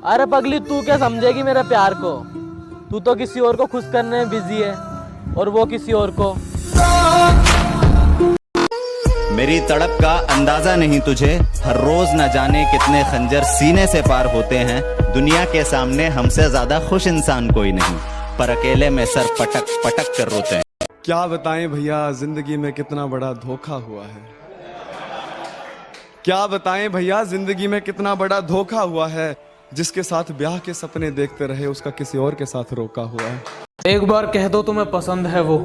अरे पगली, तू क्या समझेगी मेरे प्यार को? तू तो किसी और को खुश करने में बिजी है और वो किसी और को। मेरी तड़प का अंदाजा नहीं तुझे, हर रोज न जाने कितने खंजर सीने से पार होते हैं। दुनिया के सामने हमसे ज्यादा खुश इंसान कोई नहीं, पर अकेले में सर पटक पटक कर रोते हैं। क्या बताएं भैया, जिंदगी में कितना बड़ा धोखा हुआ है। क्या बताएं भैया, जिंदगी में कितना बड़ा धोखा हुआ है। जिसके साथ ब्याह के सपने देखते रहे, उसका किसी और के साथ रोका हुआ है। एक बार कह दो तुम्हें पसंद है वो,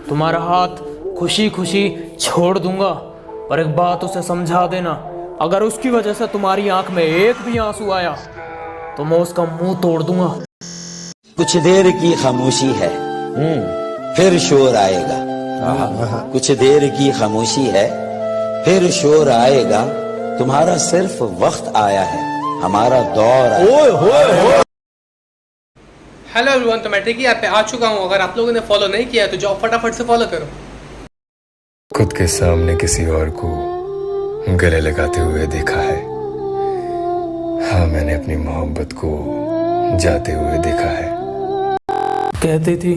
तुम्हारा हाथ खुशी खुशी छोड़ दूंगा। और एक बात उसे समझा देना, अगर उसकी वजह से तुम्हारी आंख में एक भी आंसू आया तो मैं उसका मुंह तोड़ दूंगा। कुछ देर की खामोशी है, फिर शोर आएगा। कुछ देर की खामोशी है, फिर शोर आएगा। तुम्हारा सिर्फ वक्त आया है, हमारा दौर आया। हेलो एवरीवन, तो मैं ट्रिकी ऐप पे आ चुका हूँ। अगर आप लोगों ने फॉलो नहीं किया है तो जाओ फटाफट से फॉलो करो। खुद के सामने किसी और को गले लगाते हुए देखा है। हाँ, मैंने अपनी मोहब्बत को जाते हुए देखा है। कहती थी,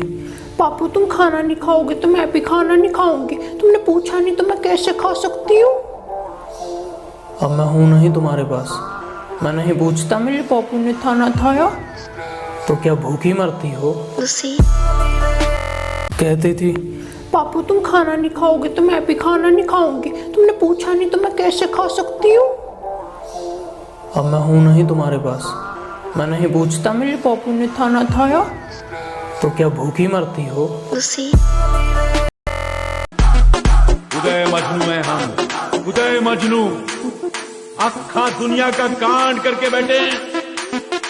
पापू तुम खाना नहीं खाओगे तो मैं भी खाना नहीं खाऊंगी। तुमने पूछा नहीं तो मैं कैसे खा सकती हूँ? अब मैं हूं नहीं तुम्हारे पास, मैं नहीं पूछता मेरे पापू ने खाना खाया तो क्या भूखी मरती हो? कहती थी, पापू तुम खाना नहीं खाओगे तो मैं भी खाना नहीं खाऊंगी। तुमने पूछा नहीं तो मैं कैसे खा सकती हूँ? अब मैं हूं नहीं तुम्हारे पास, मैं नहीं पूछता मेरे पापू ने खाना खाया तो क्या भूखी मरती हो? उदय मजनू है हम, उदय मजनू। अखा दुनिया का कांड करके बैठे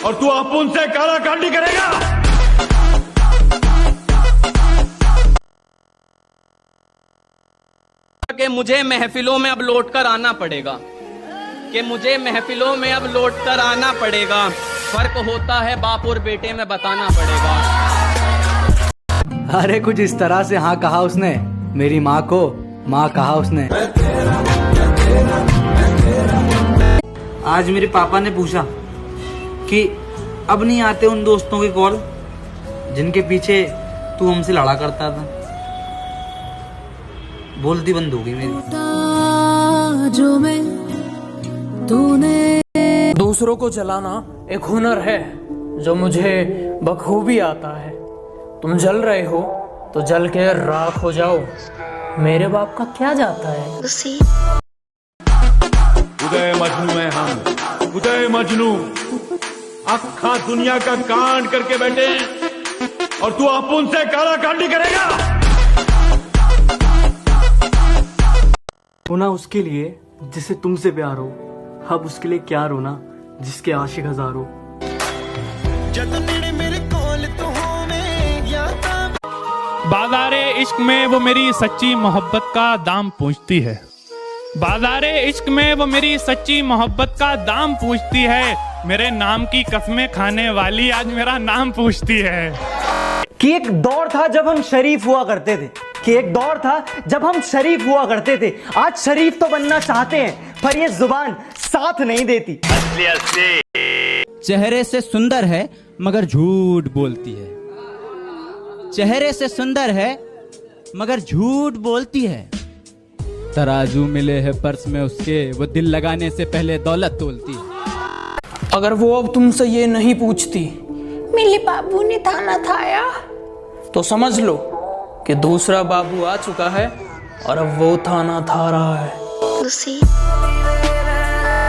और तू अपुन से काला कांडी करेगा। कि मुझे महफिलों में अब लौट कर आना पड़ेगा, कि मुझे महफिलों में अब लौट कर आना पड़ेगा। फर्क होता है बाप और बेटे में, बताना पड़ेगा। अरे कुछ इस तरह से हाँ कहा उसने, मेरी माँ को माँ कहा उसने। आज मेरे पापा ने पूछा कि अब नहीं आते उन दोस्तों के कॉल जिनके पीछे तू हमसे लड़ा करता था। बोलती बंद हो गई मेरी। जो मैं तूने दूसरों को जलाना एक हुनर है जो मुझे बखूबी आता है। तुम जल रहे हो तो जल के राख हो जाओ, मेरे बाप का क्या जाता है? उदय मजनू है हम, उदय मजनू। अखा दुनिया का कांड करके बैठे और तू अपुन से काला कांडी करेगा। रोना उसके लिए जिसे तुमसे प्यार हो, अब उसके लिए क्या रोना जिसके आशिक हजारों। बाज़ारे इश्क में वो मेरी सच्ची मोहब्बत का दाम पूछती है। बाज़ारे इश्क में वो मेरी सच्ची मोहब्बत का दाम पूछती है। मेरे नाम की कसमें खाने वाली आज मेरा नाम पूछती है। कि एक दौर था जब हम शरीफ हुआ करते थे, कि एक दौर था जब हम शरीफ हुआ करते थे। आज शरीफ तो बनना चाहते हैं पर ये जुबान साथ नहीं देती। चेहरे से सुंदर है मगर झूठ बोलती है। चेहरे से सुंदर है मगर झूठ बोलती है। तराजू मिले है पर्स में उसके, वो दिल लगाने से पहले दौलत तोलती है। अगर वो अब तुमसे ये नहीं पूछती मेरे बाबू ने खाना खाया, तो समझ लो कि दूसरा बाबू आ चुका है और अब वो थाना था रहा है।